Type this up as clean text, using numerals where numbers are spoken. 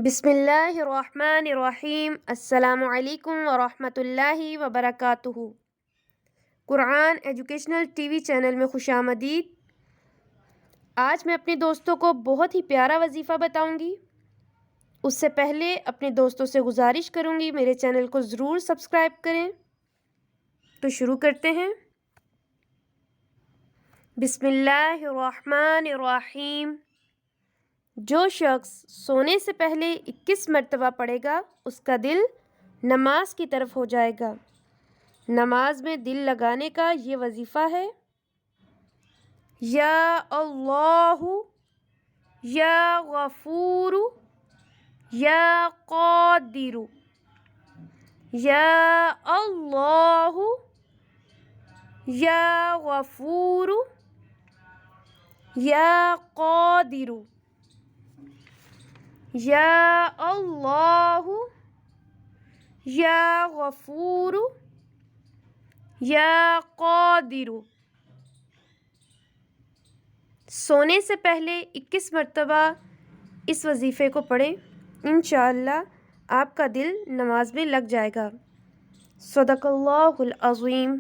بسم اللہ الرحمن الرحیم۔ السلام علیکم ورحمۃ اللہ وبرکاتہ۔ قرآن ایجوکیشنل ٹی وی چینل میں خوش آمدید۔ آج میں اپنے دوستوں کو بہت ہی پیارا وظیفہ بتاؤں گی۔ اس سے پہلے اپنے دوستوں سے گزارش کروں گی میرے چینل کو ضرور سبسکرائب کریں۔ تو شروع کرتے ہیں۔ بسم اللہ الرحمن الرحیم۔ جو شخص سونے سے پہلے 21 مرتبہ پڑھے گا اس کا دل نماز کی طرف ہو جائے گا۔ نماز میں دل لگانے کا یہ وظیفہ ہے۔ یا اللہ، یا غفور، یا قادر، یا اللہ، یا غفور، یا قادر، یا اللہ، یا غفور، یا قادر۔ سونے سے پہلے 21 مرتبہ اس وظیفے کو پڑھیں، انشاءاللہ آپ کا دل نماز میں لگ جائے گا۔ صدق اللہ العظیم۔